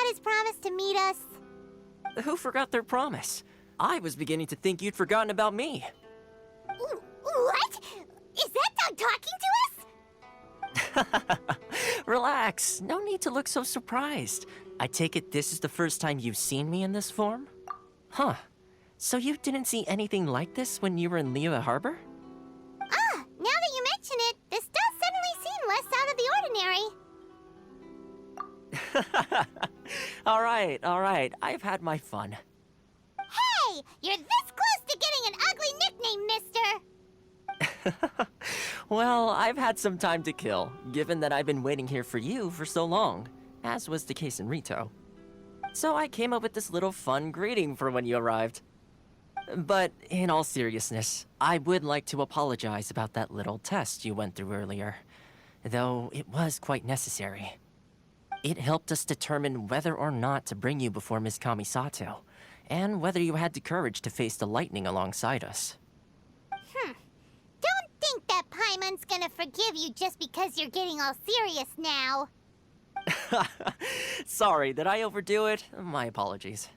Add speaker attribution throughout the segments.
Speaker 1: forgot his promise to meet us?
Speaker 2: Who forgot their promise? I was beginning to think you'd forgotten about me.
Speaker 1: What? Is that dog talking to us?
Speaker 2: Relax, no need to look so surprised. I take it this is the first time you've seen me in this form? Huh. So you didn't see anything like this when you were in Liyue Harbor?
Speaker 1: Ah, now that you mention it, this does suddenly seem less out of the ordinary.
Speaker 2: Alright, I've had my fun.
Speaker 1: Hey, you're this close to getting an ugly nickname, mister!
Speaker 2: Well, I've had some time to kill, given that I've been waiting here for you for so long, as was the case in Rito. So I came up with this little fun greeting for when you arrived. But in all seriousness, I would like to apologize about that little test you went through earlier, though it was quite necessary. It helped us determine whether or not to bring you before Ms. Kamisato, and whether you had the courage to face the lightning alongside us.
Speaker 1: Don't think that Paimon's gonna forgive you just because you're getting all serious now.
Speaker 2: Sorry, did I overdo it? My apologies.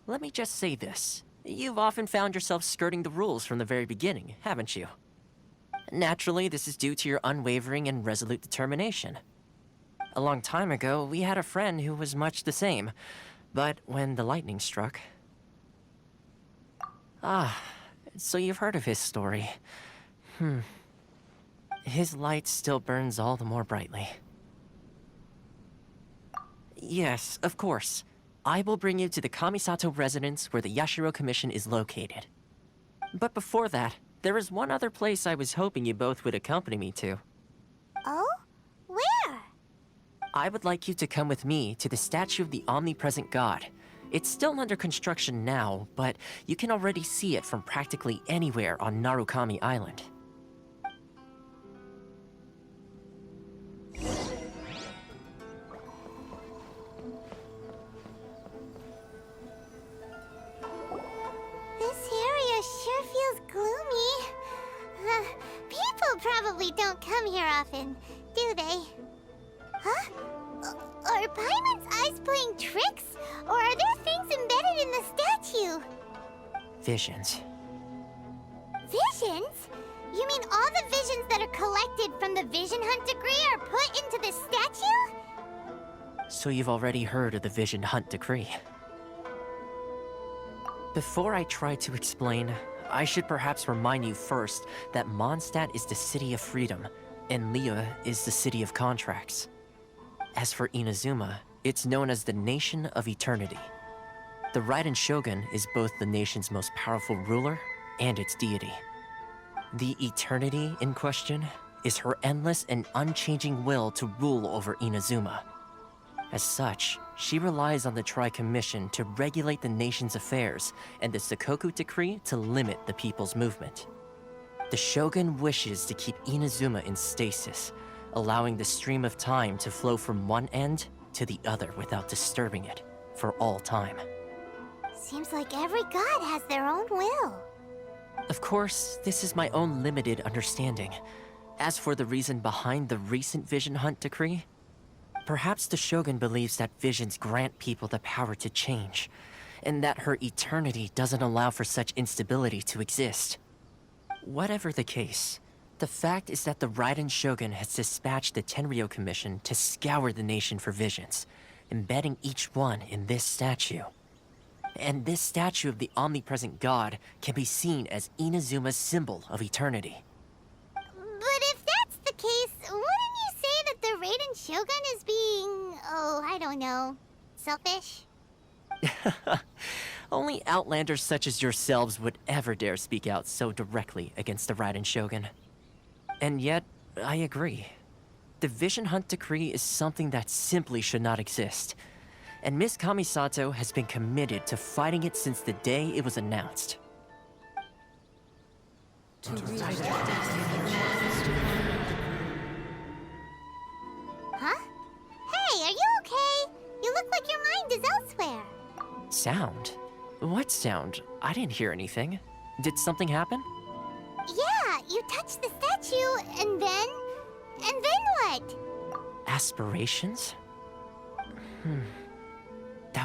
Speaker 2: Let me just say this. You've often found yourself skirting the rules from the very beginning, haven't you? Naturally, this is due to your unwavering and resolute determination. A long time ago, we had a friend who was much the same, but when the lightning struck... Ah, so you've heard of his story. His light still burns all the more brightly. Yes, of course. I will bring you to the Kamisato residence where the Yashiro Commission is located. But before that, there is one other place I was hoping you both would accompany me to.
Speaker 1: Oh? Where?
Speaker 2: I would like you to come with me to the statue of the omnipresent god. It's still under construction now, but you can already see it from practically anywhere on Narukami Island.
Speaker 1: This area sure feels gloomy. People probably don't come here often, do they? Huh? Are Paimon's eyes playing tricks? Or are there things embedded in the statue?
Speaker 2: Visions.
Speaker 1: Visions? You mean all the visions that are collected from the Vision Hunt decree are put into this statue?
Speaker 2: So you've already heard of the Vision Hunt decree. Before I try to explain, I should perhaps remind you first that Mondstadt is the city of freedom, and Liyue is the city of contracts. As for Inazuma, it's known as the Nation of Eternity. The Raiden Shogun is both the nation's most powerful ruler and its deity. The Eternity in question is her endless and unchanging will to rule over Inazuma. As such, she relies on the Tri-Commission to regulate the nation's affairs and the Sakoku Decree to limit the people's movement. The Shogun wishes to keep Inazuma in stasis, allowing the stream of time to flow from one end to the other without disturbing it for all time.
Speaker 1: Seems like every god has their own will.
Speaker 2: Of course, this is my own limited understanding. As for the reason behind the recent Vision Hunt decree, perhaps the Shogun believes that visions grant people the power to change, and that her eternity doesn't allow for such instability to exist. Whatever the case, the fact is that the Raiden Shogun has dispatched the Tenryo Commission to scour the nation for visions, embedding each one in this statue. And this statue of the omnipresent god can be seen as Inazuma's symbol of eternity.
Speaker 1: But if that's the case, wouldn't you say that the Raiden Shogun is being, I don't know, selfish?
Speaker 2: Only outlanders such as yourselves would ever dare speak out so directly against the Raiden Shogun. And yet, I agree. The Vision Hunt decree is something that simply should not exist. And Miss Kamisato has been committed to fighting it since the day it was announced.
Speaker 1: Huh? Hey, are you okay? You look like your mind is elsewhere.
Speaker 2: Sound? What sound? I didn't hear anything. Did something happen?
Speaker 1: Yeah, you touched the statue, and then what?
Speaker 2: Aspirations?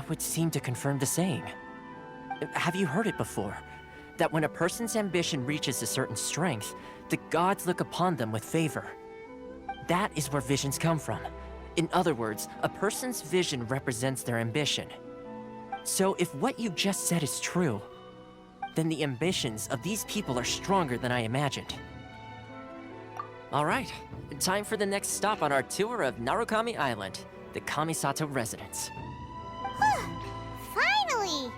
Speaker 2: would seem to confirm the saying. Have you heard it before? That when a person's ambition reaches a certain strength, the gods look upon them with favor. That is where visions come from. In other words, a person's vision represents their ambition. So if what you just said is true, then the ambitions of these people are stronger than I imagined. All right, time for the next stop on our tour of Narukami Island, the Kamisato residence.
Speaker 1: Finally!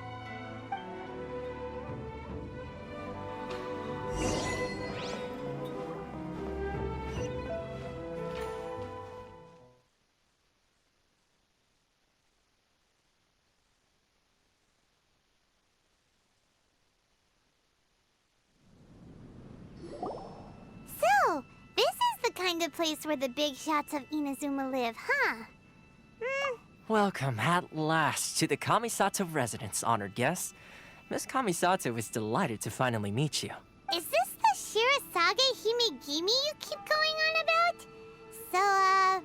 Speaker 1: So, this is the kind of place where the big shots of Inazuma live, huh?
Speaker 2: Welcome at last to the Kamisato residence, honored guest. Miss Kamisato is delighted to finally meet you.
Speaker 1: Is this the Shirasage Himegimi you keep going on about? So,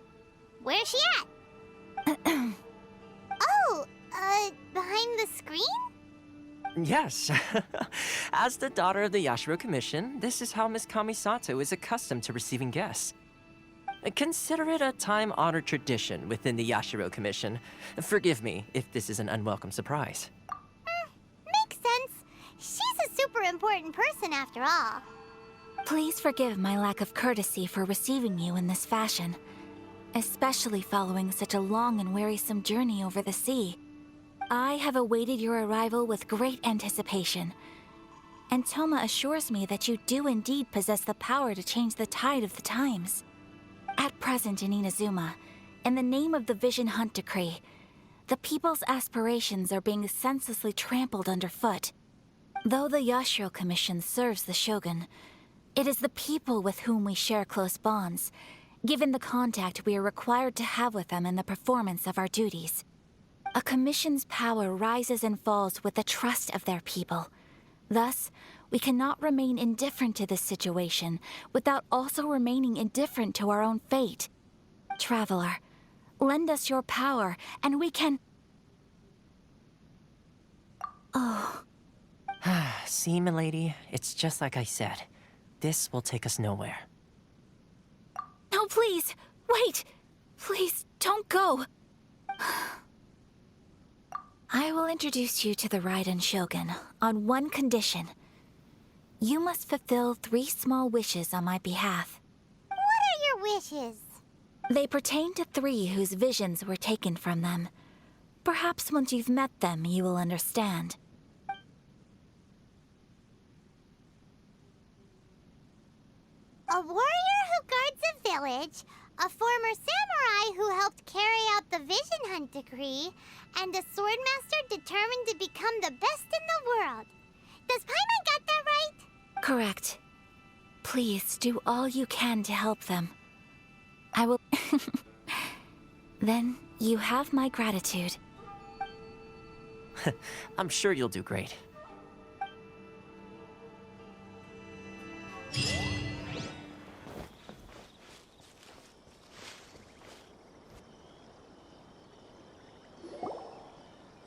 Speaker 1: where's she at? Oh, behind the screen?
Speaker 2: Yes. As the daughter of the Yashiro Commission, this is how Miss Kamisato is accustomed to receiving guests. Consider it a time-honored tradition within the Yashiro Commission. Forgive me if this is an unwelcome surprise.
Speaker 1: Makes sense. She's a super important person after all.
Speaker 3: Please forgive my lack of courtesy for receiving you in this fashion, especially following such a long and wearisome journey over the sea. I have awaited your arrival with great anticipation, and Toma assures me that you do indeed possess the power to change the tide of the times. At present in Inazuma, in the name of the Vision Hunt Decree, the people's aspirations are being senselessly trampled underfoot. Though the Yashiro Commission serves the Shogun, it is the people with whom we share close bonds, given the contact we are required to have with them in the performance of our duties. A commission's power rises and falls with the trust of their people. Thus, we cannot remain indifferent to this situation without also remaining indifferent to our own fate. Traveler, lend us your power, and we can... Oh.
Speaker 2: See, milady, it's just like I said. This will take us nowhere.
Speaker 3: No, please! Wait! Please, don't go! I will introduce you to the Raiden Shogun on one condition. You must fulfill 3 small wishes on my behalf.
Speaker 1: What are your wishes?
Speaker 3: They pertain to 3 whose visions were taken from them. Perhaps once you've met them, you will understand.
Speaker 1: A warrior who guards a village, a former samurai who helped carry out the Vision Hunt Decree, and a swordmaster determined to become the best in the world. Does Paimon got that right?
Speaker 3: Correct. Please do all you can to help them. I will... Then you have my gratitude.
Speaker 2: I'm sure you'll do great.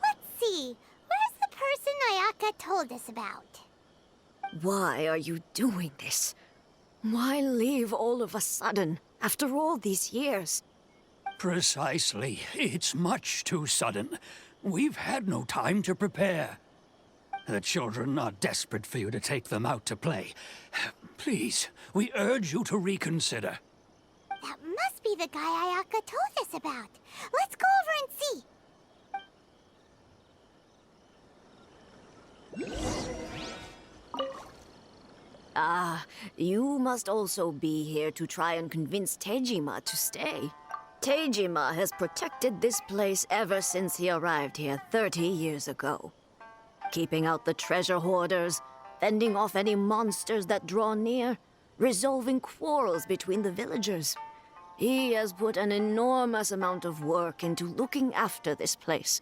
Speaker 1: Let's see. Where's the person Ayaka told us about?
Speaker 4: Why are you doing this? Why leave all of a sudden, after all these years?
Speaker 5: Precisely. It's much too sudden. We've had no time to prepare. The children are desperate for you to take them out to play. Please, we urge you to reconsider.
Speaker 1: That must be the guy Ayaka told us about. Let's go over and see.
Speaker 4: Ah, you must also be here to try and convince Tejima to stay. Tejima has protected this place ever since he arrived here 30 years ago. Keeping out the treasure hoarders, fending off any monsters that draw near, resolving quarrels between the villagers. He has put an enormous amount of work into looking after this place,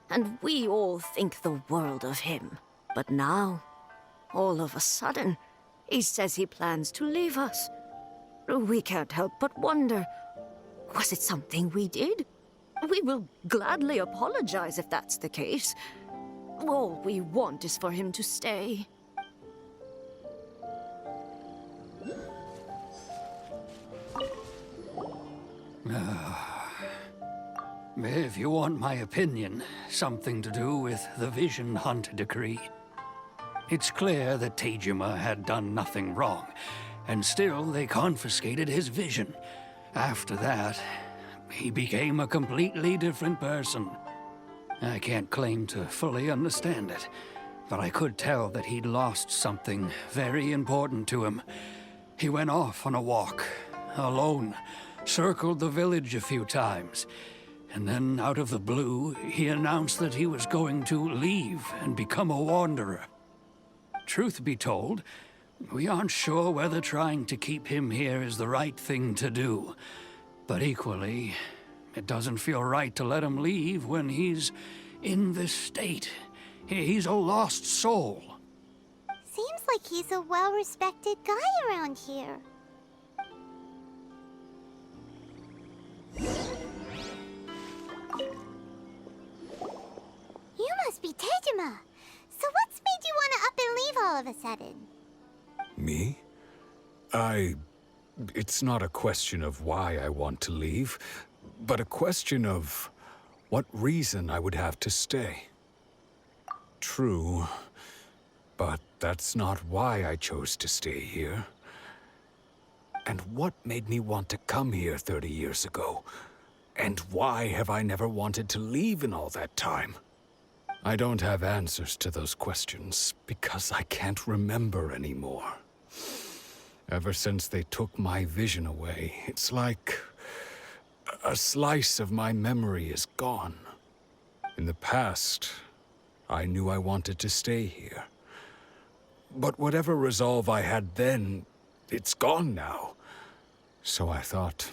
Speaker 4: and we all think the world of him. But now, all of a sudden, he says he plans to leave us. We can't help but wonder, was it something we did? We will gladly apologize if that's the case. All we want is for him to stay.
Speaker 5: If you want my opinion, something to do with the Vision Hunt decree. It's clear that Tejima had done nothing wrong, and still they confiscated his vision. After that, he became a completely different person. I can't claim to fully understand it, but I could tell that he'd lost something very important to him. He went off on a walk, alone, circled the village a few times, and then out of the blue, he announced that he was going to leave and become a wanderer. Truth be told, we aren't sure whether trying to keep him here is the right thing to do. But equally, it doesn't feel right to let him leave when he's in this state. He's a lost soul.
Speaker 1: Seems like he's a well-respected guy around here. You must be Tejima. So what's made you want to up and leave all of a sudden?
Speaker 6: Me? It's not a question of why I want to leave, but a question of what reason I would have to stay. True, but that's not why I chose to stay here. And what made me want to come here 30 years ago? And why have I never wanted to leave in all that time? I don't have answers to those questions because I can't remember anymore. Ever since they took my vision away, it's like a slice of my memory is gone. In the past, I knew I wanted to stay here. But whatever resolve I had then, it's gone now. So I thought,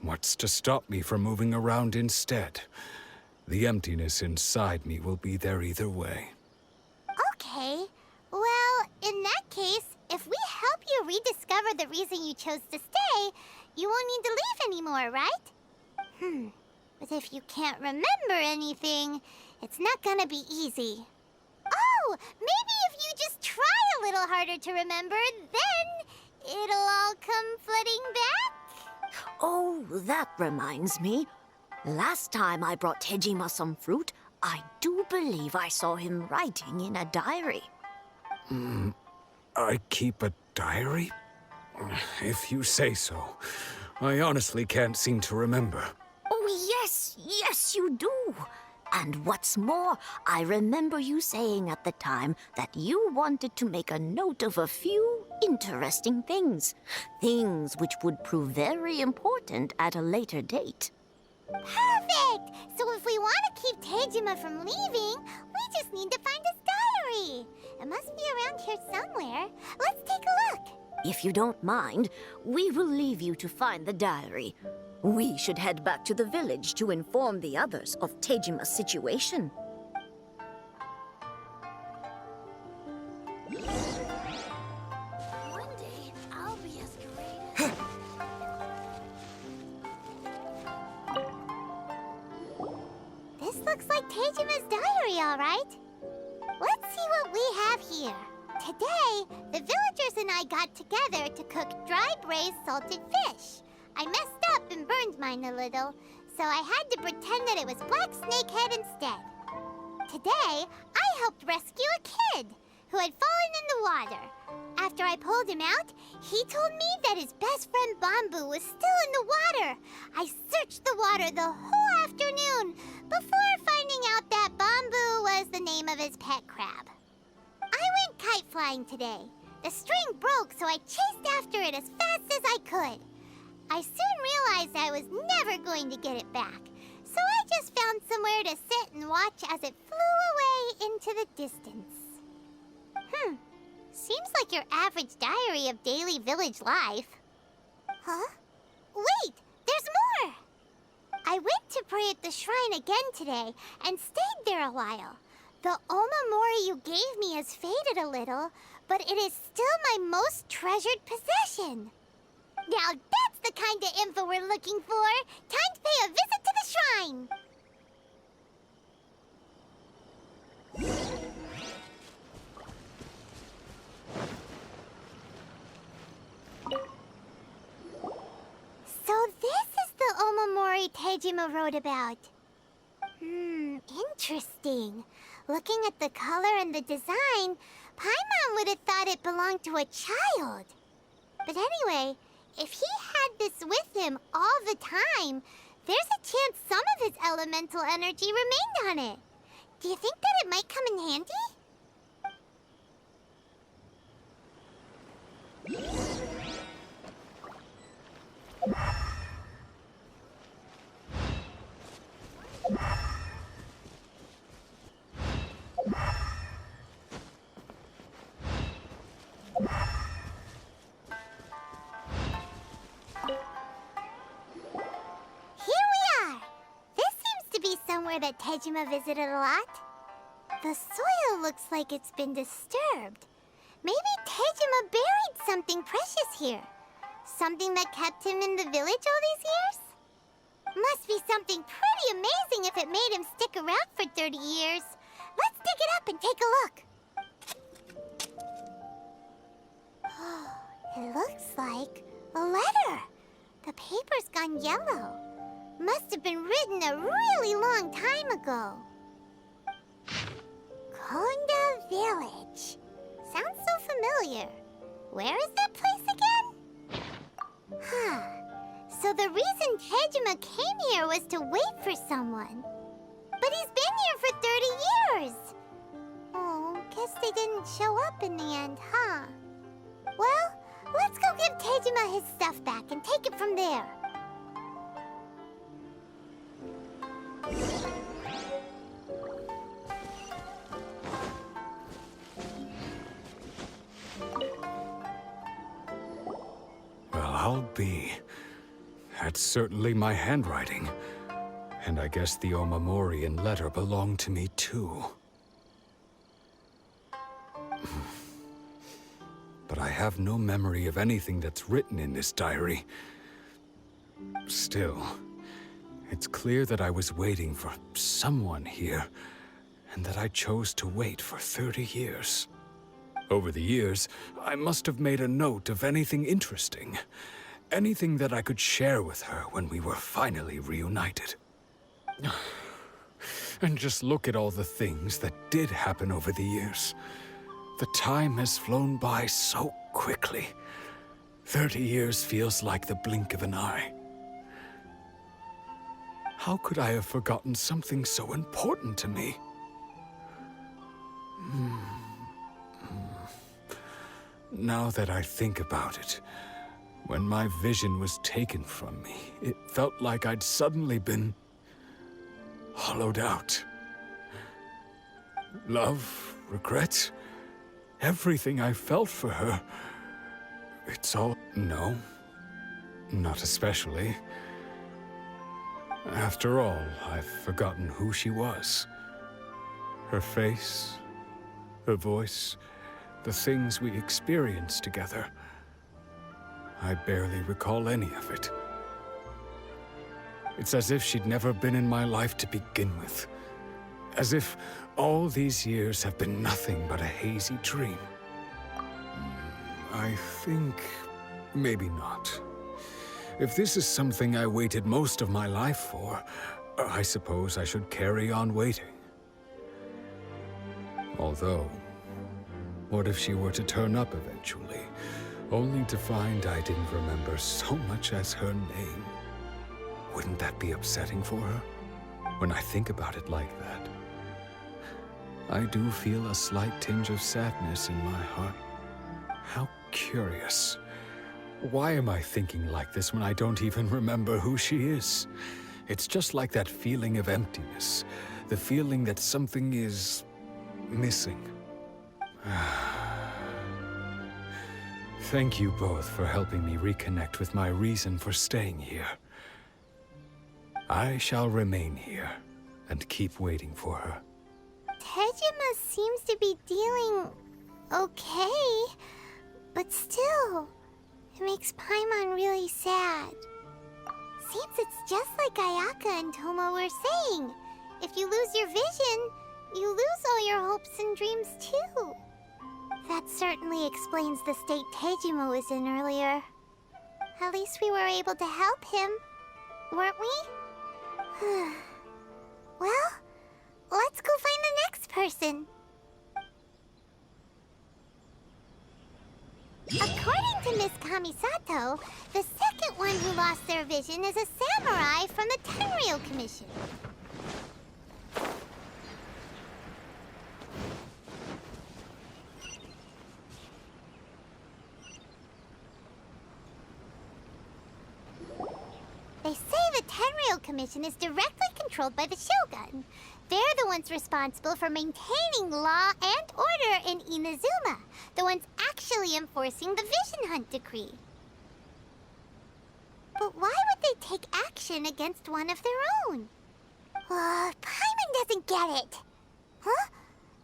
Speaker 6: what's to stop me from moving around instead? The emptiness inside me will be there either way.
Speaker 1: Okay. Well, in that case, if we help you rediscover the reason you chose to stay, you won't need to leave anymore, right? But if you can't remember anything, it's not gonna be easy. Oh, maybe if you just try a little harder to remember, then it'll all come flooding back.
Speaker 4: Oh, that reminds me. Last time I brought Tejima some fruit, I do believe I saw him writing in a diary.
Speaker 6: I keep a diary? If you say so. I honestly can't seem to remember.
Speaker 4: Oh, yes, you do. And what's more, I remember you saying at the time that you wanted to make a note of a few interesting things. Things which would prove very important at a later date.
Speaker 1: Perfect! So if we want to keep Tejima from leaving, we just need to find his diary. It must be around here somewhere. Let's take a look.
Speaker 4: If you don't mind, we will leave you to find the diary. We should head back to the village to inform the others of Tejima's situation.
Speaker 1: One day, I'll be as great as... This looks like Tejima's diary, all right. Let's see what we have here. Today, the villagers and I got together to cook dry braised salted fish. I messed up and burned mine a little, so I had to pretend that it was black snakehead instead. Today, I helped rescue a kid who had fallen in the water. After I pulled him out, he told me that his best friend Bamboo was still in the water. I searched the water the whole afternoon before finding out that Bamboo was the name of his pet crab. I went kite flying today. The string broke, so I chased after it as fast as I could. I soon realized I was never going to get it back, so I just found somewhere to sit and watch as it flew away into the distance. Seems like your average diary of daily village life. Huh? Wait, there's more! I went to pray at the shrine again today and stayed there a while. The Omamori you gave me has faded a little, but it is still my most treasured possession. Now that's the kind of info we're looking for. Time to pay a visit to the shrine. Tejima wrote about. Interesting. Looking at the color and the design, Paimon would have thought it belonged to a child. But anyway, if he had this with him all the time, there's a chance some of his elemental energy remained on it. Do you think that it might come in handy? Somewhere that Tejima visited a lot. The soil looks like it's been disturbed. Maybe Tejima buried something precious here. Something that kept him in the village all these years? Must be something pretty amazing if it made him stick around for 30 years. Let's dig it up and take a look. It looks like a letter. The paper's gone yellow. Must have been written a really long time ago. Konda Village. Sounds so familiar. Where is that place again? So the reason Tejima came here was to wait for someone. But he's been here for 30 years. Oh, guess they didn't show up in the end, huh? Well, let's go give Tejima his stuff back and take it from there.
Speaker 6: Well, I'll be. That's certainly my handwriting. And I guess the Omamorian letter belonged to me too. But I have no memory of anything that's written in this diary. Still, it's clear that I was waiting for someone here, and that I chose to wait for 30 years. Over the years, I must have made a note of anything interesting. Anything that I could share with her when we were finally reunited. And just look at all the things that did happen over the years. The time has flown by so quickly. 30 years feels like the blink of an eye. How could I have forgotten something so important to me? Now that I think about it, when my vision was taken from me, it felt like I'd suddenly been hollowed out. Love, regret, everything I felt for her, it's all... No, not especially. After all, I've forgotten who she was. Her face, her voice, the things we experienced together. I barely recall any of it. It's as if she'd never been in my life to begin with. As if all these years have been nothing but a hazy dream. I think... maybe not. If this is something I waited most of my life for, I suppose I should carry on waiting. Although, what if she were to turn up eventually, only to find I didn't remember so much as her name? Wouldn't that be upsetting for her? When I think about it like that, I do feel a slight tinge of sadness in my heart. How curious. Why am I thinking like this when I don't even remember who she is? It's just like that feeling of emptiness. The feeling that something is... missing. Thank you both for helping me reconnect with my reason for staying here. I shall remain here and keep waiting for her.
Speaker 1: Tejima seems to be dealing okay, but still, it makes Paimon really sad. Seems it's just like Ayaka and Tomo were saying. If you lose your vision, you lose all your hopes and dreams too. That certainly explains the state Tejima was in earlier. At least we were able to help him, weren't we? Well, let's go find the next person. According to Miss Kamisato, the second one who lost their vision is a samurai from the Tenryou Commission. They say the Tenryou Commission is directly controlled by the Shogun. They're the ones responsible for maintaining law and order in Inazuma, the ones actually enforcing the Vision Hunt decree. But why would they take action against one of their own? Paimon doesn't get it. Huh?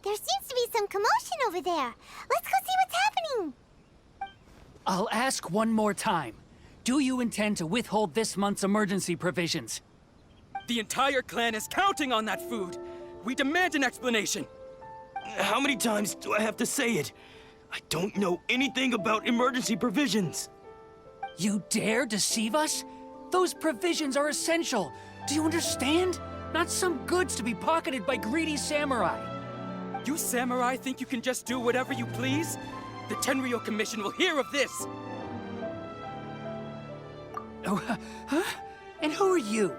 Speaker 1: There seems to be some commotion over there. Let's go see what's happening.
Speaker 5: I'll ask one more time. Do you intend to withhold this month's emergency provisions?
Speaker 7: The entire clan is counting on that food! We demand an explanation!
Speaker 8: How many times do I have to say it? I don't know anything about emergency provisions.
Speaker 5: You dare deceive us? Those provisions are essential. Do you understand? Not some goods to be pocketed by greedy samurai.
Speaker 7: You samurai think you can just do whatever you please? The Tenryou Commission will hear of this!
Speaker 5: Oh, huh? And who are you?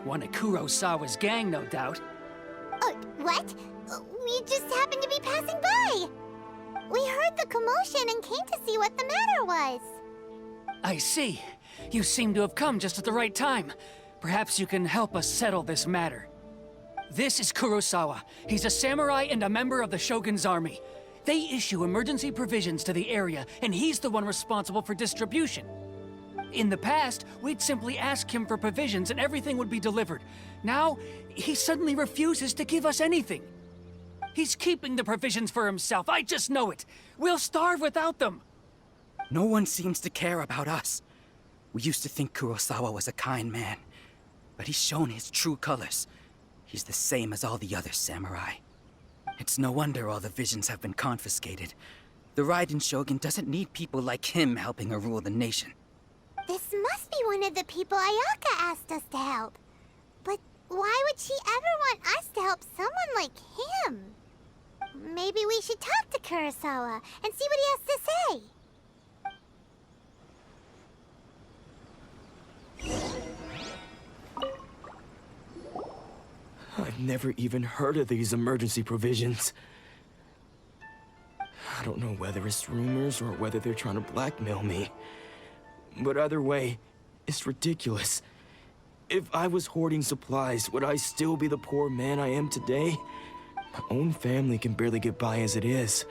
Speaker 5: One of Kurosawa's gang, no doubt.
Speaker 1: What? We just happened to be passing by. We heard the commotion and came to see what the matter was.
Speaker 5: I see. You seem to have come just at the right time. Perhaps you can help us settle this matter. This is Kurosawa. He's a samurai and a member of the Shogun's army. They issue emergency provisions to the area, and he's the one responsible for distribution. In the past, we'd simply ask him for provisions and everything would be delivered. Now, he suddenly refuses to give us anything. He's keeping the provisions for himself, I just know it. We'll starve without them.
Speaker 7: No one seems to care about us. We used to think Kurosawa was a kind man, but he's shown his true colors. He's the same as all the other samurai. It's no wonder all the visions have been confiscated. The Raiden Shogun doesn't need people like him helping her rule the nation.
Speaker 1: This must be one of the people Ayaka asked us to help. But why would she ever want us to help someone like him? Maybe we should talk to Kurosawa and see what he has to say.
Speaker 8: I've never even heard of these emergency provisions. I don't know whether it's rumors or whether they're trying to blackmail me. But either way, it's ridiculous. If I was hoarding supplies, would I still be the poor man I am today? My own family can barely get by as it is.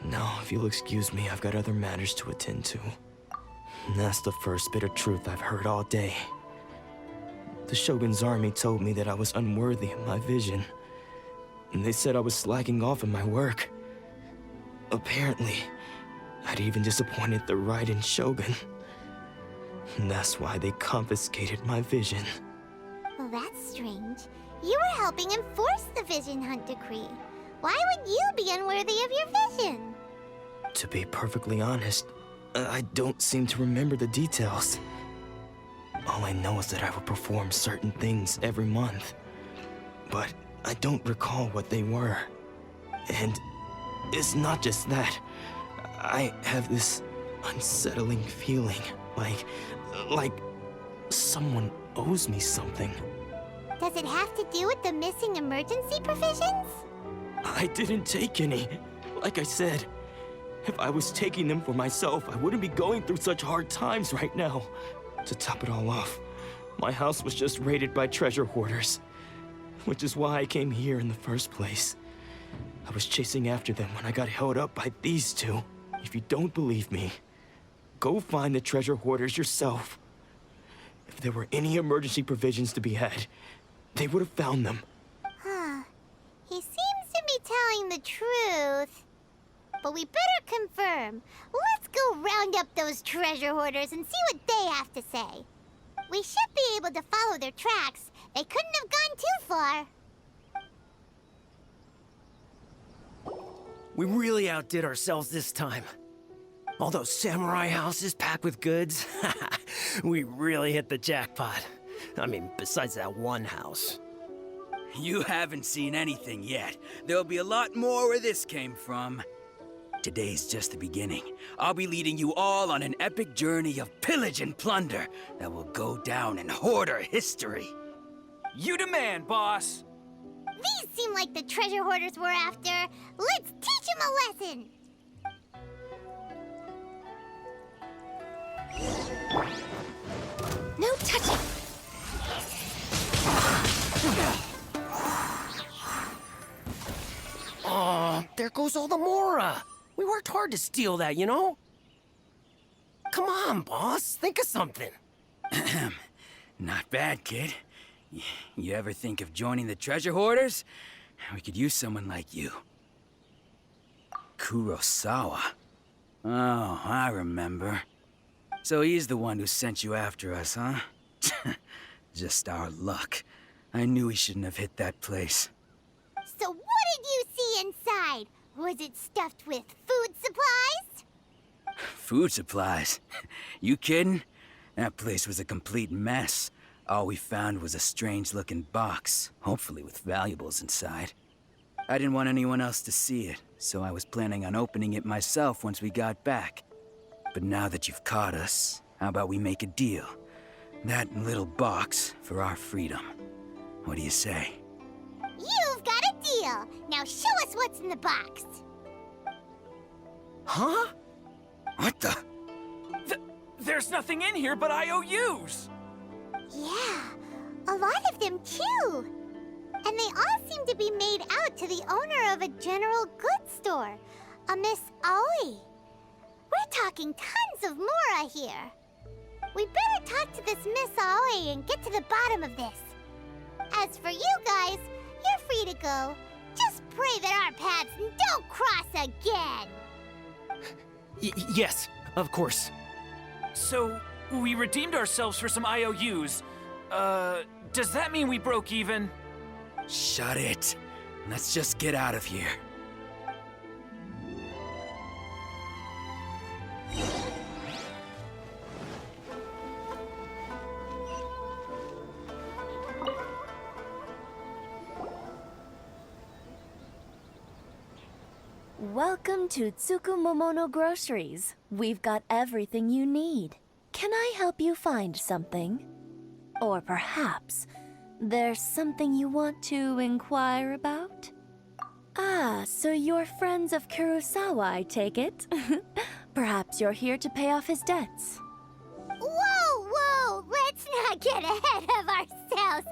Speaker 8: Now, if you'll excuse me, I've got other matters to attend to. And that's the first bit of truth I've heard all day. The Shogun's army told me that I was unworthy of my vision. And they said I was slacking off in my work. Apparently, I'd even disappointed the Raiden Shogun. And that's why they confiscated my vision.
Speaker 1: Well, that's strange. You were helping enforce the Vision Hunt decree. Why would you be unworthy of your vision?
Speaker 8: To be perfectly honest, I don't seem to remember the details. All I know is that I would perform certain things every month. But I don't recall what they were. And it's not just that. I have this unsettling feeling, like someone owes me something.
Speaker 1: Does it have to do with the missing emergency provisions?
Speaker 8: I didn't take any. Like I said, if I was taking them for myself, I wouldn't be going through such hard times right now. To top it all off, my house was just raided by treasure hoarders, which is why I came here in the first place. I was chasing after them when I got held up by these two. If you don't believe me, go find the treasure hoarders yourself. If there were any emergency provisions to be had, they would have found them.
Speaker 1: Huh. He seems to be telling the truth. But we better confirm. Let's go round up those treasure hoarders and see what they have to say. We should be able to follow their tracks. They couldn't have gone too far.
Speaker 9: We really outdid ourselves this time. All those samurai houses packed with goods, we really hit the jackpot. I mean, besides that one house.
Speaker 7: You haven't seen anything yet. There'll be a lot more where this came from. Today's just the beginning. I'll be leading you all on an epic journey of pillage and plunder that will go down in hoarder history.
Speaker 10: You demand, boss!
Speaker 1: These seem like the treasure hoarders we're after. Let's teach them a lesson!
Speaker 3: No touching!
Speaker 9: Oh, there goes all the Mora. We worked hard to steal that, you know? Come on, boss. Think of something.
Speaker 7: Not bad, kid. You ever think of joining the treasure hoarders? We could use someone like you. Kurosawa. Oh, I remember. So he's the one who sent you after us, huh? Just our luck. I knew he shouldn't have hit that place.
Speaker 1: So what did you see inside? Was it stuffed with food supplies?
Speaker 7: Food supplies? You kidding? That place was a complete mess. All we found was a strange-looking box, hopefully with valuables inside. I didn't want anyone else to see it, so I was planning on opening it myself once we got back. But now that you've caught us, how about we make a deal? That little box for our freedom. What do you say?
Speaker 1: You've got a deal. Now show us what's in the box.
Speaker 9: Huh?
Speaker 7: What the?
Speaker 10: There's nothing in here but IOUs!
Speaker 1: Yeah, a lot of them too. And they all seem to be made out to the owner of a general goods store, a Miss Aoi. We're talking tons of Mora here. We better talk to this Miss Aoi and get to the bottom of this. As for you guys, you're free to go. Just pray that our paths don't cross again.
Speaker 9: Yes, of course.
Speaker 10: So, we redeemed ourselves for some IOUs. Does that mean we broke even?
Speaker 7: Shut it. Let's just get out of here.
Speaker 11: Welcome to Tsukumomono Groceries. We've got everything you need. Can I help you find something? Or perhaps there's something you want to inquire about? Ah, so you're friends of Kurosawa, I take it. Perhaps you're here to pay off his debts.
Speaker 1: Whoa! Let's not get ahead of ourselves.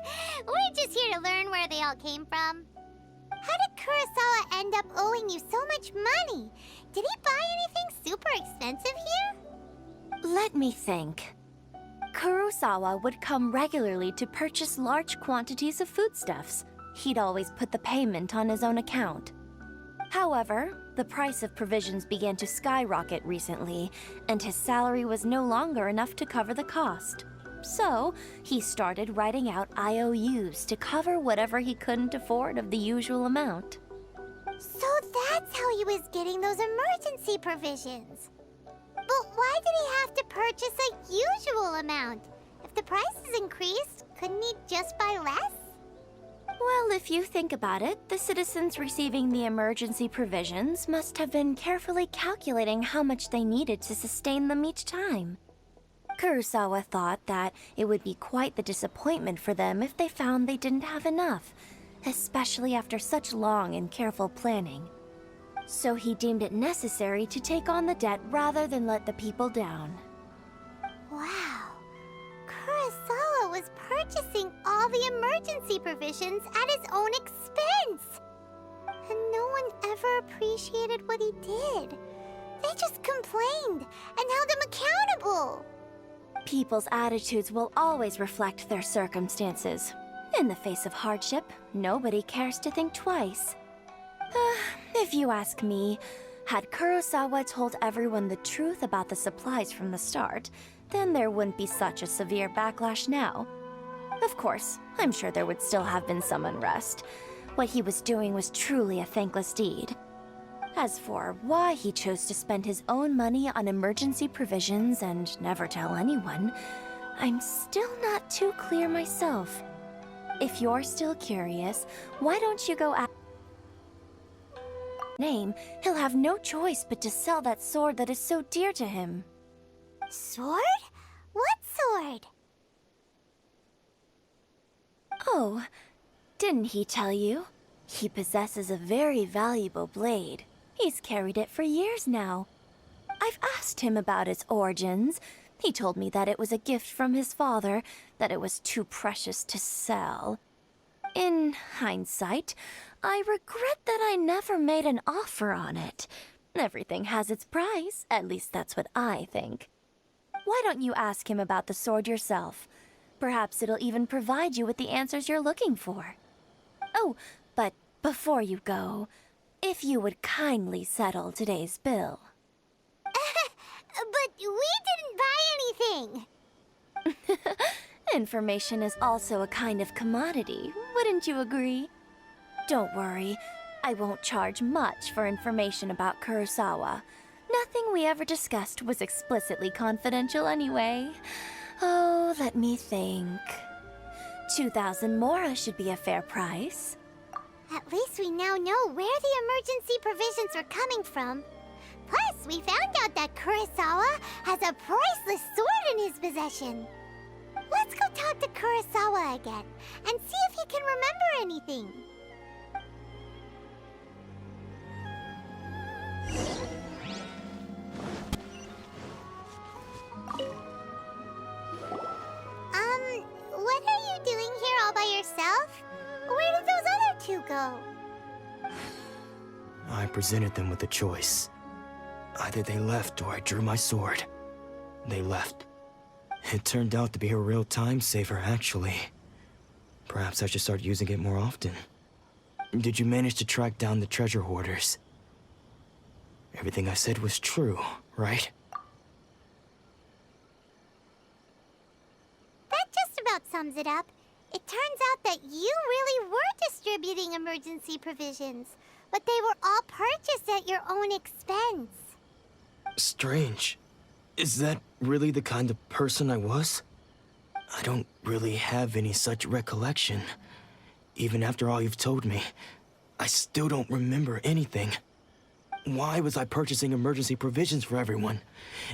Speaker 1: We're just here to learn where they all came from. How did Kurosawa end up owing you so much money? Did he buy anything super expensive here?
Speaker 11: Let me think. Kurosawa would come regularly to purchase large quantities of foodstuffs. He'd always put the payment on his own account. However, the price of provisions began to skyrocket recently, and his salary was no longer enough to cover the cost. So, he started writing out IOUs to cover whatever he couldn't afford of the usual amount.
Speaker 1: So that's how he was getting those emergency provisions. But why did he have to purchase a usual amount? If the prices increased, couldn't he just buy less?
Speaker 11: Well, if you think about it, the citizens receiving the emergency provisions must have been carefully calculating how much they needed to sustain them each time. Kurosawa thought that it would be quite the disappointment for them if they found they didn't have enough, especially after such long and careful planning. So he deemed it necessary to take on the debt rather than let the people down.
Speaker 1: Wow. Kurosawa was purchasing all the emergency provisions at his own expense. And no one ever appreciated what he did. They just complained and held him accountable.
Speaker 11: People's attitudes will always reflect their circumstances. In the face of hardship, nobody cares to think twice. If you ask me, had Kurosawa told everyone the truth about the supplies from the start, then there wouldn't be such a severe backlash now. Of course, I'm sure there would still have been some unrest. What he was doing was truly a thankless deed. As for why he chose to spend his own money on emergency provisions and never tell anyone, I'm still not too clear myself. If you're still curious, why don't you go ask name? He'll have no choice but to sell that sword that is so dear to him.
Speaker 1: Sword? What sword?
Speaker 11: Oh, didn't he tell you? He possesses a very valuable blade. He's carried it for years now. I've asked him about its origins. He told me that it was a gift from his father, that it was too precious to sell. In hindsight, I regret that I never made an offer on it. Everything has its price, at least that's what I think. Why don't you ask him about the sword yourself? Perhaps it'll even provide you with the answers you're looking for. Oh, but before you go, if you would kindly settle today's bill.
Speaker 1: But we didn't buy anything!
Speaker 11: Information is also a kind of commodity, wouldn't you agree? Don't worry, I won't charge much for information about Kurosawa. Nothing we ever discussed was explicitly confidential anyway. Oh, let me think. 2,000 mora should be a fair price.
Speaker 1: At least we now know where the emergency provisions are coming from. Plus, we found out that Kurosawa has a priceless sword in his possession. Let's go talk to Kurosawa again and see if he can remember anything. What are you doing here all by yourself? Where did those other two go?
Speaker 8: I presented them with a choice. Either they left or I drew my sword. They left. It turned out to be a real time saver, actually. Perhaps I should start using it more often. Did you manage to track down the treasure hoarders? Everything I said was true, right?
Speaker 1: That just about sums it up. It turns out that you really were distributing emergency provisions, but they were all purchased at your own expense.
Speaker 8: Strange. Is that really the kind of person I was? I don't really have any such recollection. Even after all you've told me, I still don't remember anything. Why was I purchasing emergency provisions for everyone?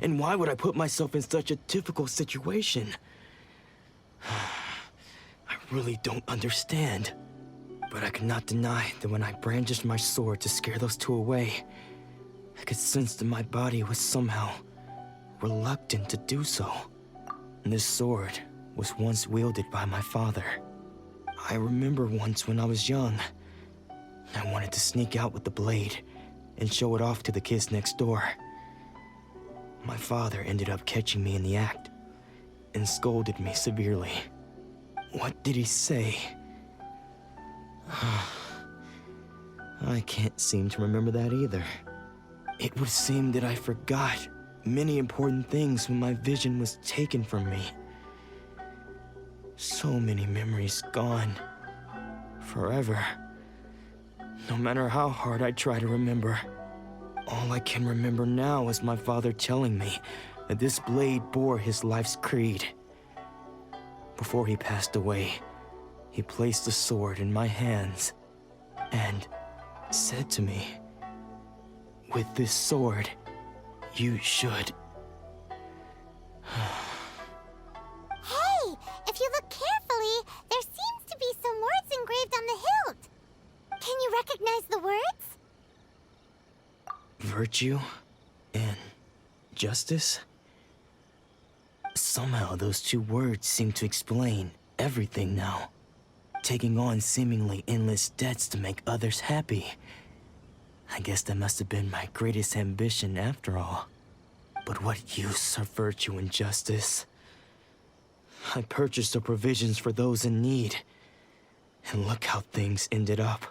Speaker 8: And why would I put myself in such a difficult situation? I really don't understand. But I cannot deny that when I brandished my sword to scare those two away, I could sense that my body was somehow reluctant to do so. This sword was once wielded by my father. I remember once when I was young, I wanted to sneak out with the blade and show it off to the kids next door. My father ended up catching me in the act and scolded me severely. What did he say? I can't seem to remember that either. It would seem that I forgot many important things when my vision was taken from me. So many memories gone. Forever. No matter how hard I try to remember, all I can remember now is my father telling me that this blade bore his life's creed. Before he passed away, he placed the sword in my hands and said to me, "With this sword, you should..."
Speaker 1: Hey, if you look carefully, there seems to be some words engraved on the hilt. Can you recognize the words?
Speaker 8: Virtue and justice? Somehow those two words seem to explain everything now. Taking on seemingly endless debts to make others happy. I guess that must have been my greatest ambition after all. But what use are virtue and justice? I purchased the provisions for those in need. And look how things ended up.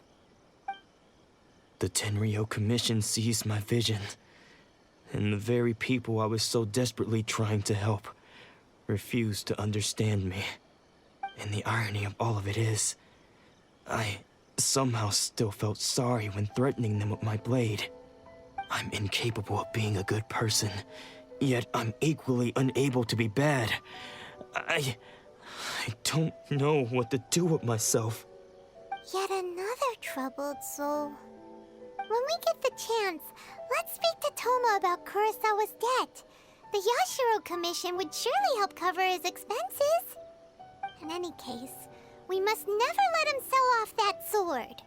Speaker 8: The Tenryo Commission seized my vision. And the very people I was so desperately trying to help refused to understand me. And the irony of all of it is, I somehow still felt sorry when threatening them with my blade. I'm incapable of being a good person, yet I'm equally unable to be bad. I don't know what to do with myself.
Speaker 1: Yet another troubled soul. When we get the chance, let's speak to Toma about Kurosawa's debt. The Yashiro Commission would surely help cover his expenses. In any case, we must never let him sell off that sword.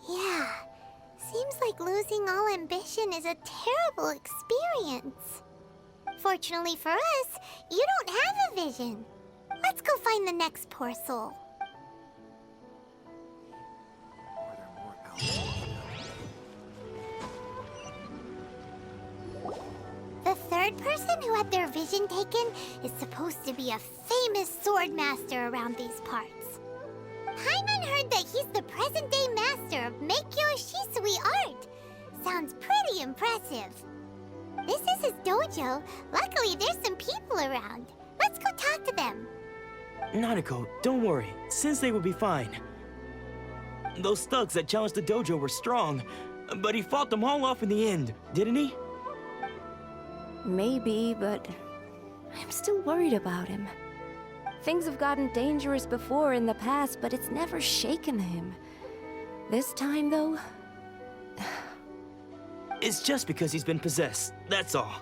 Speaker 1: Yeah, seems like losing all ambition is a terrible experience. Fortunately for us, you don't have a vision. Let's go find the next poor soul. The third person who had their vision taken is supposed to be a famous sword master around these parts. Paimon heard that he's the present-day master of Meikyo Shisui art. Sounds pretty impressive. This is his dojo. Luckily, there's some people around. Let's go talk to them.
Speaker 8: Nanako, don't worry. Sensei will be fine. Those thugs that challenged the dojo were strong, but he fought them all off in the end, didn't he?
Speaker 11: Maybe, but I'm still worried about him. Things have gotten dangerous before in the past, but it's never shaken him. This time, though...
Speaker 8: It's just because he's been possessed, that's all.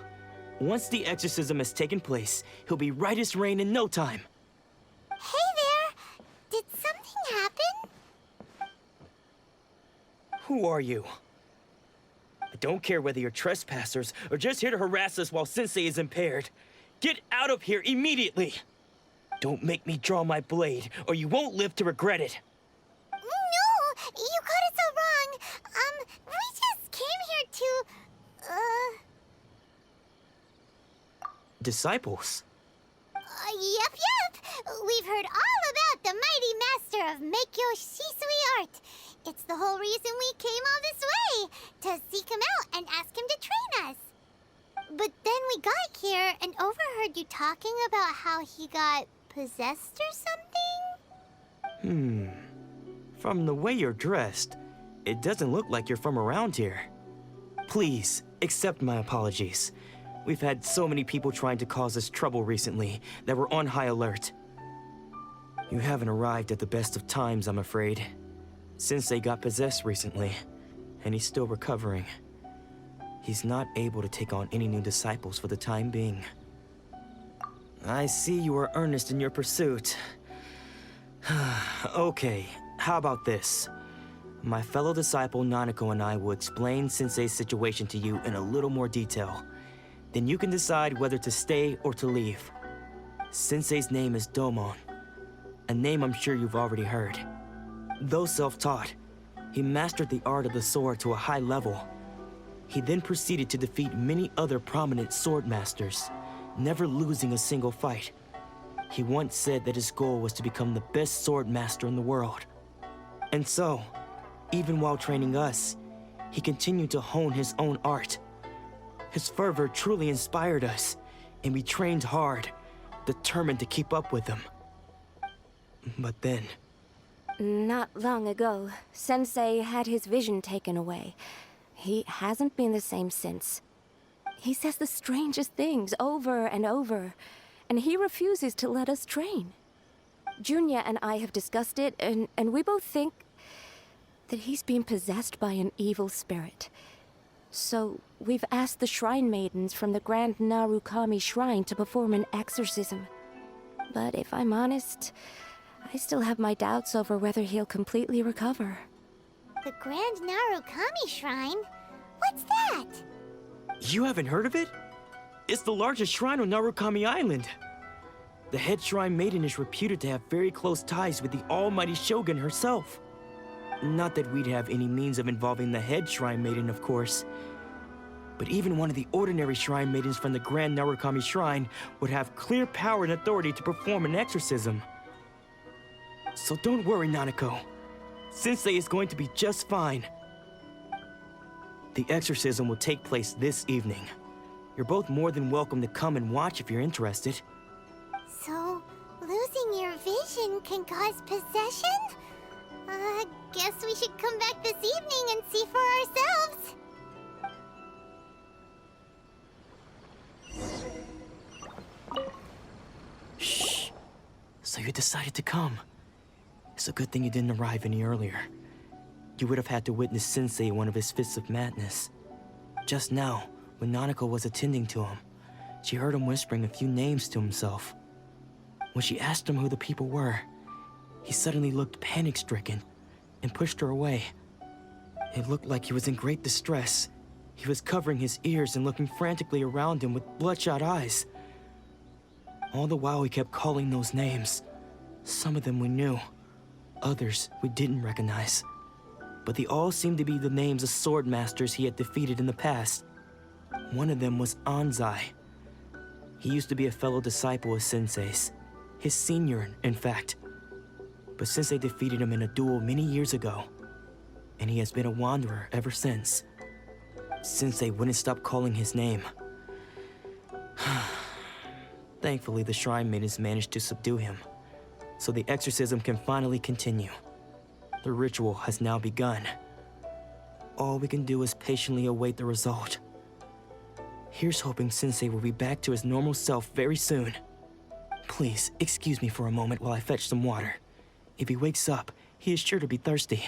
Speaker 8: Once the exorcism has taken place, he'll be right as rain in no time.
Speaker 1: Hey there! Did something happen?
Speaker 8: Who are you? I don't care whether you're trespassers or just here to harass us while Sensei is impaired. Get out of here immediately! Don't make me draw my blade, or you won't live to regret it.
Speaker 1: No! You got it so wrong. We just came here to...
Speaker 8: Disciples?
Speaker 1: Yep. We've heard all about the mighty master of Meikyo Shisui art. It's the whole reason we came all this way, to seek him out and ask him to train us. But then we got here and overheard you talking about how he got possessed or something?
Speaker 8: From the way you're dressed, it doesn't look like you're from around here. Please, accept my apologies. We've had so many people trying to cause us trouble recently that we're on high alert. You haven't arrived at the best of times, I'm afraid. Sensei got possessed recently, and he's still recovering. He's not able to take on any new disciples for the time being. I see you are earnest in your pursuit. Okay, how about this? My fellow disciple Nanako and I will explain Sensei's situation to you in a little more detail. Then you can decide whether to stay or to leave. Sensei's name is Domon, a name I'm sure you've already heard. Though self-taught, he mastered the art of the sword to a high level. He then proceeded to defeat many other prominent sword masters, never losing a single fight. He once said that his goal was to become the best sword master in the world. And so, even while training us, he continued to hone his own art. His fervor truly inspired us, and we trained hard, determined to keep up with him. But then...
Speaker 11: Not long ago, Sensei had his vision taken away. He hasn't been the same since. He says the strangest things over and over, and he refuses to let us train. Junya and I have discussed it, and we both think that he's been possessed by an evil spirit. So we've asked the shrine maidens from the Grand Narukami Shrine to perform an exorcism. But if I'm honest, I still have my doubts over whether he'll completely recover.
Speaker 1: The Grand Narukami Shrine? What's that?
Speaker 8: You haven't heard of it? It's the largest shrine on Narukami Island. The head shrine maiden is reputed to have very close ties with the almighty Shogun herself. Not that we'd have any means of involving the head shrine maiden, of course. But even one of the ordinary shrine maidens from the Grand Narukami Shrine would have clear power and authority to perform an exorcism. So don't worry, Nanako. Sensei is going to be just fine. The exorcism will take place this evening. You're both more than welcome to come and watch if you're interested.
Speaker 1: So, losing your vision can cause possession? Guess we should come back this evening and see for ourselves.
Speaker 8: decided to come. It's a good thing you didn't arrive any earlier. You would have had to witness Sensei in one of his fits of madness. Just now, when Nanako was attending to him, she heard him whispering a few names to himself. When she asked him who the people were, he suddenly looked panic-stricken and pushed her away. It looked like he was in great distress. He was covering his ears and looking frantically around him with bloodshot eyes. All the while he kept calling those names. Some of them we knew, others we didn't recognize. But they all seemed to be the names of sword masters he had defeated in the past. One of them was Anzai. He used to be a fellow disciple of Sensei's. His senior, in fact. But Sensei defeated him in a duel many years ago, and he has been a wanderer ever since. Sensei wouldn't stop calling his name. Thankfully, the Shrine Maidens managed to subdue him, so the exorcism can finally continue. The ritual has now begun. All we can do is patiently await the result. Here's hoping Sensei will be back to his normal self very soon. Please, excuse me for a moment while I fetch some water. If he wakes up, he is sure to be thirsty.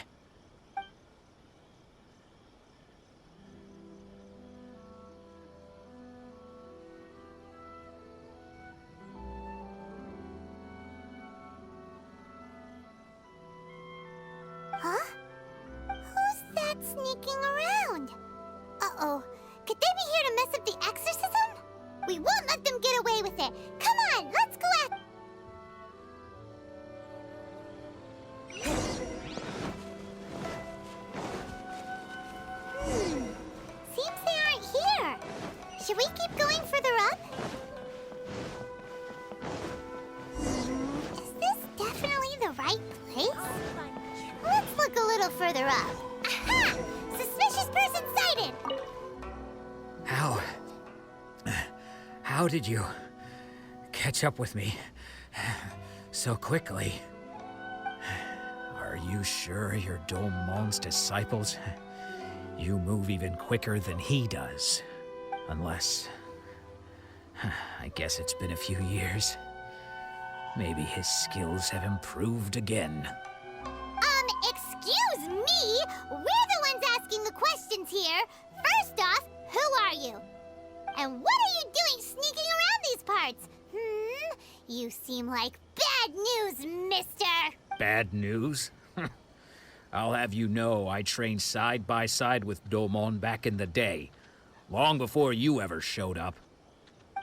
Speaker 1: Huh? Who's that sneaking around? Uh-oh. Could they be here to mess up the exorcism? We won't let them get away with it. Come on, let's go at... Seems they aren't here. Should we keep going further up? Is this definitely the right place? Let's look a little further up. Aha! Suspicious person sighted!
Speaker 5: How did you catch up with me so quickly? Are you sure you're Domon's disciples? You move even quicker than he does. Unless... I guess it's been a few years. Maybe his skills have improved again.
Speaker 1: Excuse me? We're the ones asking the questions here. First off, who are you? And what are you doing sneaking around these parts? You seem like bad news, mister.
Speaker 5: Bad news? I'll have you know I trained side by side with Domon back in the day, long before you ever showed up.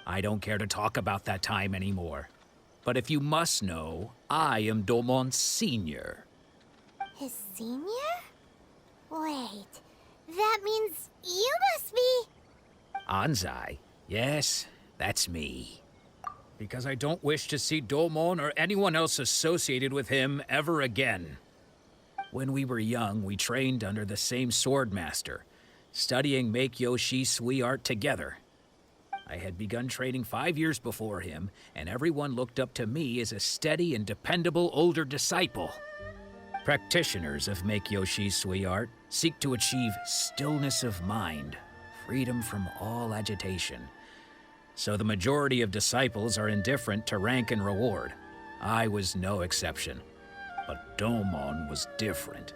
Speaker 5: I don't care to talk about that time anymore. But if you must know, I am Domon's senior.
Speaker 1: His senior? Wait, that means you must be...
Speaker 5: Anzai? Yes, that's me. Because I don't wish to see Domon or anyone else associated with him ever again. When we were young, we trained under the same swordmaster, studying Make-Yoshi Sui art together. I had begun training 5 years before him, and everyone looked up to me as a steady and dependable older disciple. Practitioners of Make-Yoshi Sui art seek to achieve stillness of mind, freedom from all agitation. So the majority of disciples are indifferent to rank and reward. I was no exception. But Domon was different.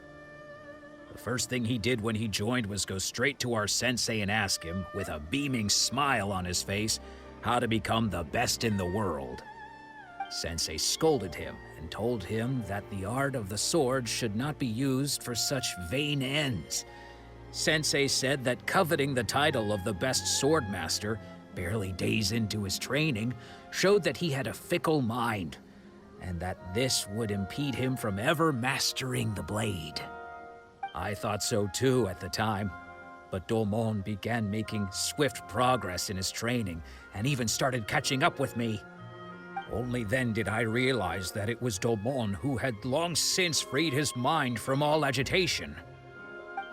Speaker 5: The first thing he did when he joined was go straight to our sensei and ask him, with a beaming smile on his face, how to become the best in the world. Sensei scolded him and told him that the art of the sword should not be used for such vain ends. Sensei said that coveting the title of the best swordmaster, barely days into his training, showed that he had a fickle mind, and that this would impede him from ever mastering the blade. I thought so too at the time, but Domon began making swift progress in his training and even started catching up with me. Only then did I realize that it was Domon who had long since freed his mind from all agitation.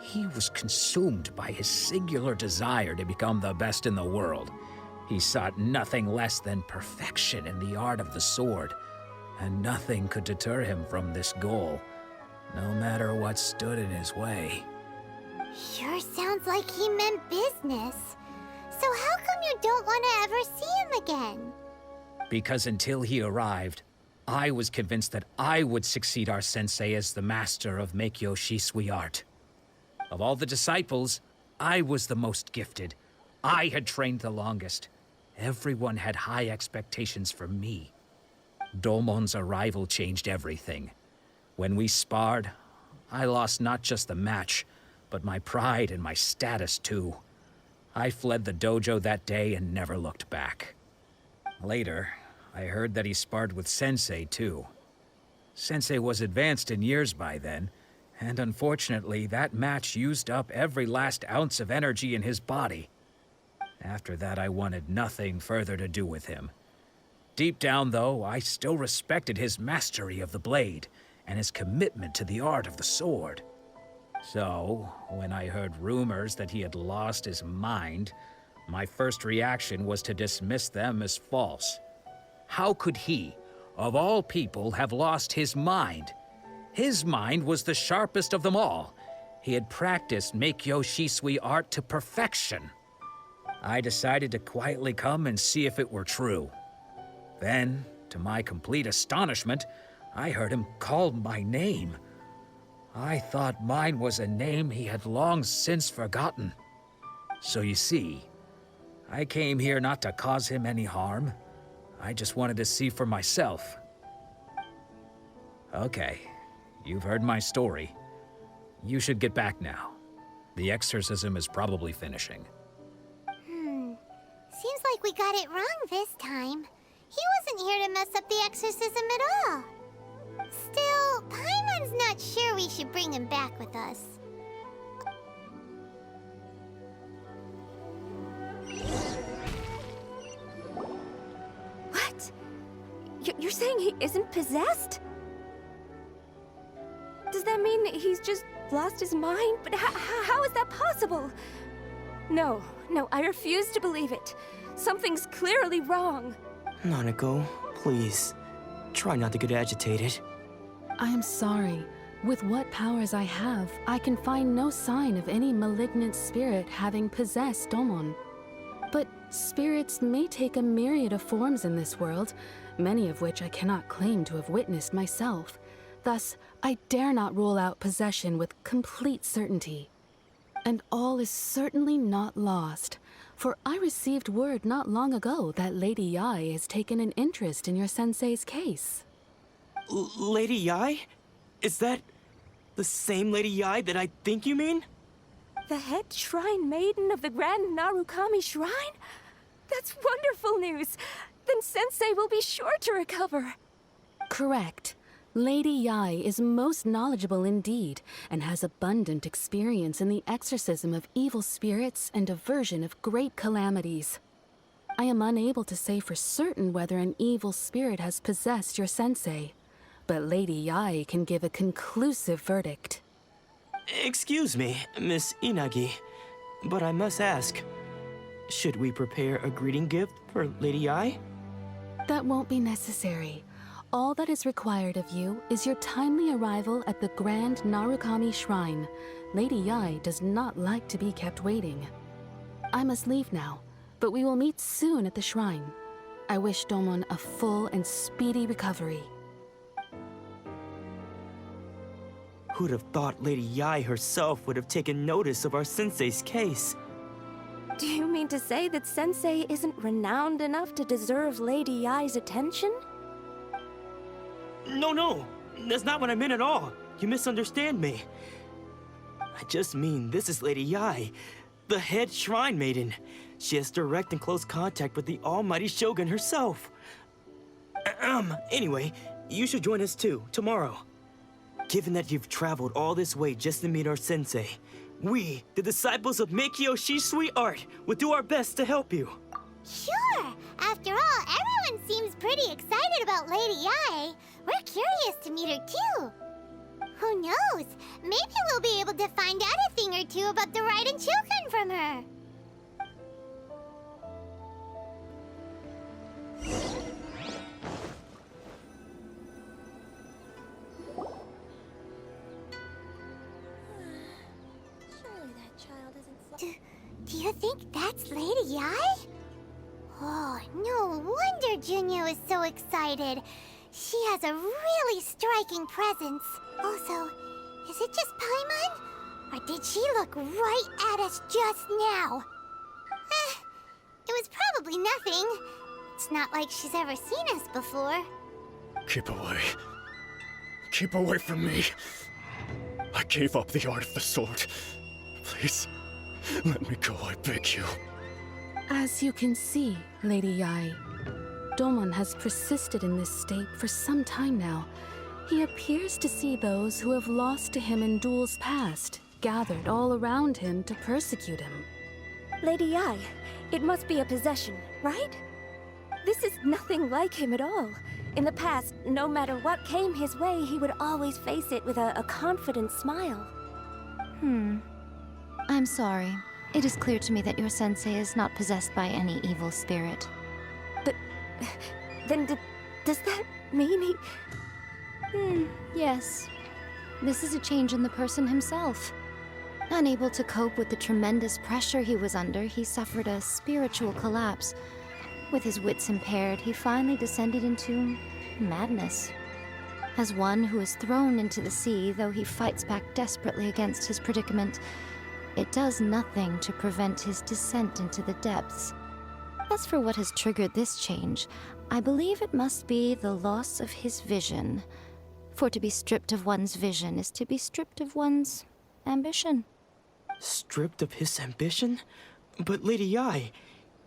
Speaker 5: He was consumed by his singular desire to become the best in the world. He sought nothing less than perfection in the art of the sword, and nothing could deter him from this goal, no matter what stood in his way.
Speaker 1: Sure sounds like he meant business. So how come you don't want to ever see him again?
Speaker 5: Because until he arrived,
Speaker 12: I was convinced that I would succeed our sensei as the master of Meikyo Shisui art. Of all the disciples, I was the most gifted. I had trained the longest. Everyone had high expectations for me. Domon's arrival changed everything. When we sparred, I lost not just the match, but my pride and my status too. I fled the dojo that day and never looked back. Later, I heard that he sparred with Sensei, too. Sensei was advanced in years by then, and unfortunately, that match used up every last ounce of energy in his body. After that, I wanted nothing further to do with him. Deep down, though, I still respected his mastery of the blade and his commitment to the art of the sword. So, when I heard rumors that he had lost his mind, my first reaction was to dismiss them as false. How could he, of all people, have lost his mind? His mind was the sharpest of them all. He had practiced Meikyo Shisui art to perfection. I decided to quietly come and see if it were true. Then, to my complete astonishment, I heard him call my name. I thought mine was a name he had long since forgotten. So you see, I came here not to cause him any harm. I just wanted to see for myself. Okay, you've heard my story. You should get back now. The exorcism is probably finishing.
Speaker 1: Seems like we got it wrong this time. He wasn't here to mess up the exorcism at all. Still, Paimon's not sure we should bring him back with us.
Speaker 11: What? You're saying he isn't possessed? Does that mean he's just lost his mind? But how is that possible? No, I refuse to believe it. Something's clearly wrong.
Speaker 8: Nanako, please. Try not to get agitated.
Speaker 13: I am sorry. With what powers I have, I can find no sign of any malignant spirit having possessed Domon. But spirits may take a myriad of forms in this world, many of which I cannot claim to have witnessed myself. Thus, I dare not rule out possession with complete certainty. And all is certainly not lost, for I received word not long ago that Lady Yai has taken an interest in your sensei's case.
Speaker 8: Lady Yai? Is that the same Lady Yai that I think you mean?
Speaker 11: The head shrine maiden of the Grand Narukami Shrine? That's wonderful news! Then Sensei will be sure to recover.
Speaker 13: Correct. Lady Yai is most knowledgeable indeed, and has abundant experience in the exorcism of evil spirits and aversion of great calamities. I am unable to say for certain whether an evil spirit has possessed your sensei, but Lady Yai can give a conclusive verdict.
Speaker 8: Excuse me, Miss Inagi, but I must ask, should we prepare a greeting gift for Lady Yai?
Speaker 13: That won't be necessary. All that is required of you is your timely arrival at the Grand Narukami Shrine. Lady Yai does not like to be kept waiting. I must leave now, but we will meet soon at the shrine. I wish Domon a full and speedy recovery.
Speaker 8: Who'd have thought Lady Yai herself would have taken notice of our sensei's case?
Speaker 11: Do you mean to say that Sensei isn't renowned enough to deserve Lady Yai's attention?
Speaker 8: No, that's not what I meant at all. You misunderstand me. I just mean this is Lady Yai, the head shrine maiden. She has direct and close contact with the almighty Shogun herself. Anyway, you should join us too, tomorrow. Given that you've traveled all this way just to meet our sensei, we, the disciples of Meikyo Shisui art, will do our best to help you.
Speaker 1: Sure! After all, everyone seems pretty excited about Lady Yai. We're curious to meet her too. Who knows? Maybe we'll be able to find out a thing or two about the Raiden children from her. Do you think that's Lady Yai? Oh, no wonder Junyo is so excited. She has a really striking presence. Also, is it just Paimon? Or did she look right at us just now? It was probably nothing. It's not like she's ever seen us before.
Speaker 6: Keep away. Keep away from me. I gave up the art of the sword. Please, let me go, I beg you.
Speaker 13: As you can see, Lady Yai, Domon has persisted in this state for some time now. He appears to see those who have lost to him in duels past, gathered all around him to persecute him.
Speaker 11: Lady Yai, it must be a possession, right? This is nothing like him at all. In the past, no matter what came his way, he would always face it with a confident smile.
Speaker 14: I'm sorry. It is clear to me that your sensei is not possessed by any evil spirit.
Speaker 11: But then does that mean he...
Speaker 14: Yes. This is a change in the person himself. Unable to cope with the tremendous pressure he was under, he suffered a spiritual collapse. With his wits impaired, he finally descended into madness. As one who is thrown into the sea, though he fights back desperately against his predicament, it does nothing to prevent his descent into the depths. As for what has triggered this change, I believe it must be the loss of his vision. For to be stripped of one's vision is to be stripped of one's ambition.
Speaker 8: Stripped of his ambition? But Lady Yai,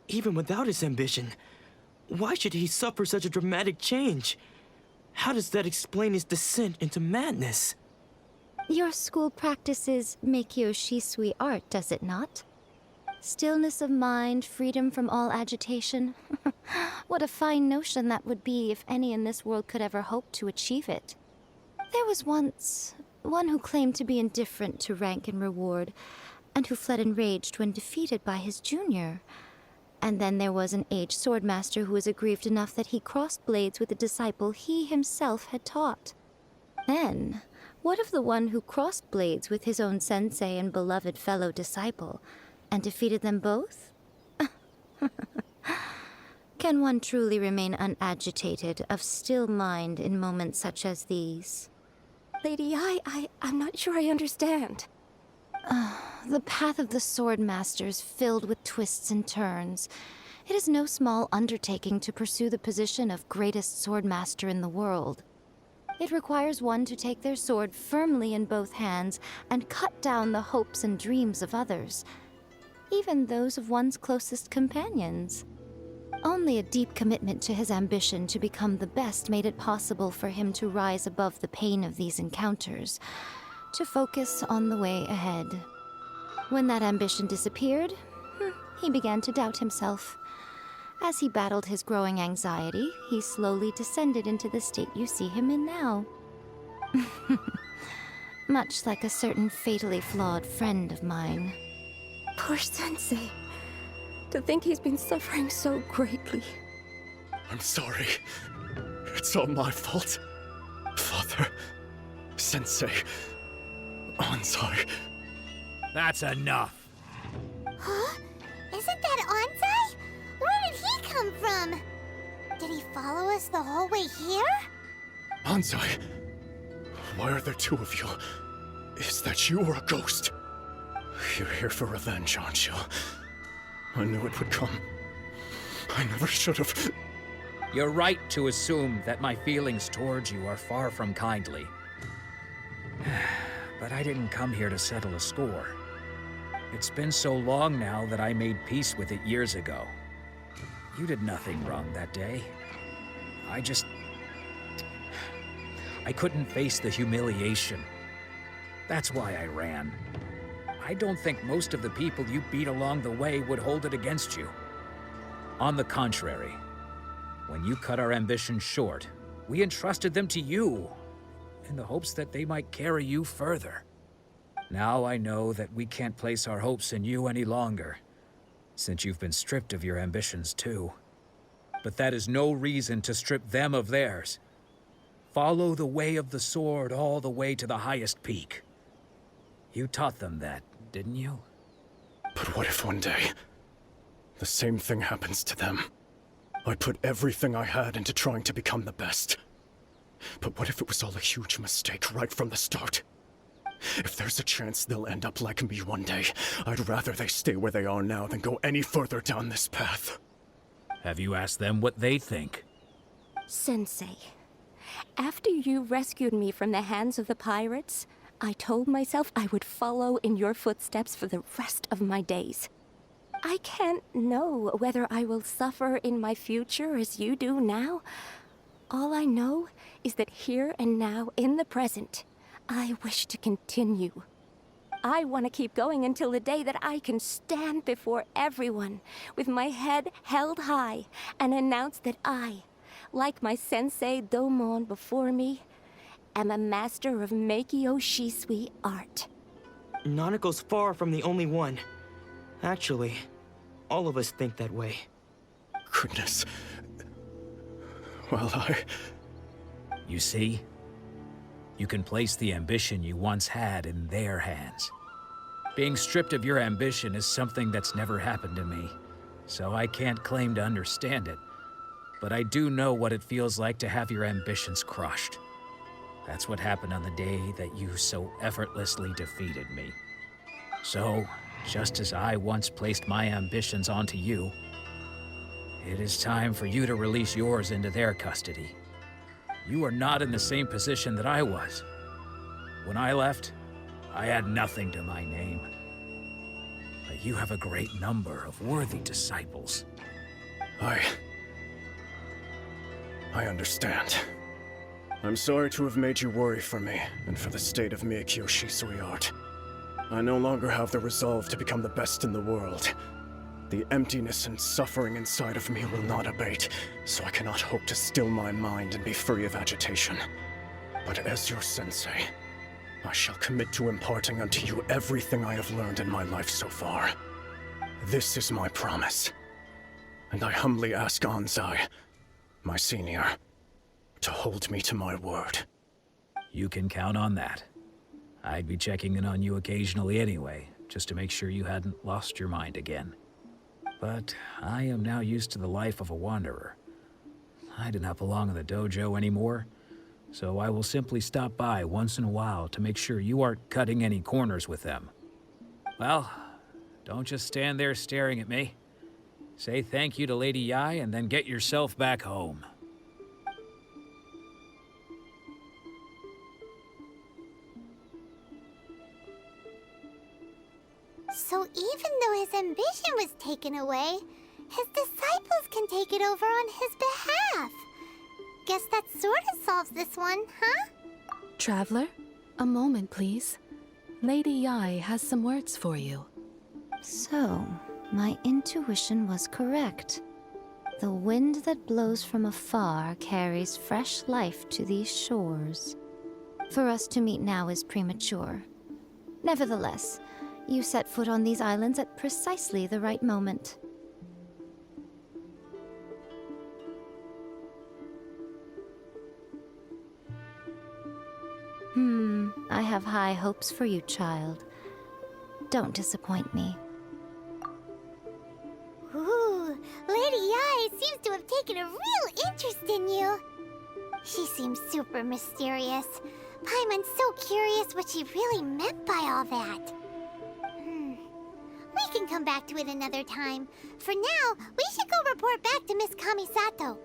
Speaker 8: even without his ambition, why should he suffer such a dramatic change? How does that explain his descent into madness?
Speaker 14: Your school practices Meikyo Shisui art, does it not? Stillness of mind, freedom from all agitation. What a fine notion that would be if any in this world could ever hope to achieve it. There was once one who claimed to be indifferent to rank and reward, and who fled enraged when defeated by his junior. And then there was an aged swordmaster who was aggrieved enough that he crossed blades with a disciple he himself had taught. Then, what of the one who crossed blades with his own sensei and beloved fellow disciple, and defeated them both? Can one truly remain unagitated, of still mind in moments such as these?
Speaker 11: Lady Yai, I'm not sure I understand.
Speaker 14: The path of the swordmaster is filled with twists and turns. It is no small undertaking to pursue the position of greatest swordmaster in the world. It requires one to take their sword firmly in both hands and cut down the hopes and dreams of others, even those of one's closest companions. Only a deep commitment to his ambition to become the best made it possible for him to rise above the pain of these encounters, to focus on the way ahead. When that ambition disappeared, he began to doubt himself. As he battled his growing anxiety, he slowly descended into the state you see him in now. Much like a certain fatally flawed friend of mine.
Speaker 11: Poor sensei. To think he's been suffering so greatly.
Speaker 6: I'm sorry. It's all my fault. Father, Sensei, Ansai.
Speaker 12: That's enough.
Speaker 1: Huh? Isn't that Ansai? Where did he come from? Did he follow us the whole way here?
Speaker 6: Ansai, why are there two of you? Is that you or a ghost? You're here for revenge, aren't you? I knew it would come. I never should have.
Speaker 12: You're right to assume that my feelings towards you are far from kindly. But I didn't come here to settle a score. It's been so long now that I made peace with it years ago. You did nothing wrong that day. I couldn't face the humiliation. That's why I ran. I don't think most of the people you beat along the way would hold it against you. On the contrary, when you cut our ambitions short, we entrusted them to you, in the hopes that they might carry you further. Now I know that we can't place our hopes in you any longer, since you've been stripped of your ambitions too. But that is no reason to strip them of theirs. Follow the way of the sword all the way to the highest peak. You taught them that, didn't you?
Speaker 6: But what if one day, the same thing happens to them? I put everything I had into trying to become the best.
Speaker 15: But what if it was all a huge mistake right from the start? If there's a chance they'll end up like me one day, I'd rather they stay where they are now than go any further down this path.
Speaker 12: Have you asked them what they think?
Speaker 11: Sensei, after you rescued me from the hands of the pirates, I told myself I would follow in your footsteps for the rest of my days. I can't know whether I will suffer in my future as you do now. All I know is that here and now, in the present, I wish to continue. I want to keep going until the day that I can stand before everyone with my head held high and announce that I, like my sensei Domon before me, am a master of Meikyo Shisui art.
Speaker 8: Nanako's far from the only one. Actually, all of us think that way.
Speaker 15: Goodness. Well,
Speaker 12: You see? You can place the ambition you once had in their hands. Being stripped of your ambition is something that's never happened to me, so I can't claim to understand it. But I do know what it feels like to have your ambitions crushed. That's what happened on the day that you so effortlessly defeated me. So, just as I once placed my ambitions onto you, it is time for you to release yours into their custody. You are not in the same position that I was. When I left, I had nothing to my name. But you have a great number of worthy disciples.
Speaker 15: I understand. I'm sorry to have made you worry for me, and for the state of Meikyo Shisui art. I no longer have the resolve to become the best in the world. The emptiness and suffering inside of me will not abate, so I cannot hope to still my mind and be free of agitation. But as your sensei, I shall commit to imparting unto you everything I have learned in my life so far. This is my promise. And I humbly ask Anzai, my senior, to hold me to my word.
Speaker 12: You can count on that. I'd be checking in on you occasionally anyway, just to make sure you hadn't lost your mind again. But I am now used to the life of a wanderer. I do not belong in the dojo anymore, so I will simply stop by once in a while to make sure you aren't cutting any corners with them. Well, don't just stand there staring at me. Say thank you to Lady Yai and then get yourself back home.
Speaker 1: So even though his ambition was taken away, his disciples can take it over on his behalf. Guess that sort of solves this one, huh?
Speaker 13: Traveler, a moment, please. Lady Yai has some words for you.
Speaker 14: So, my intuition was correct. The wind that blows from afar carries fresh life to these shores. For us to meet now is premature. Nevertheless, you set foot on these islands at precisely the right moment. I have high hopes for you, child. Don't disappoint me.
Speaker 1: Ooh, Lady Yai seems to have taken a real interest in you. She seems super mysterious. Paimon's so curious what she really meant by all that. We can come back to it another time. For now, we should go report back to Miss Kamisato.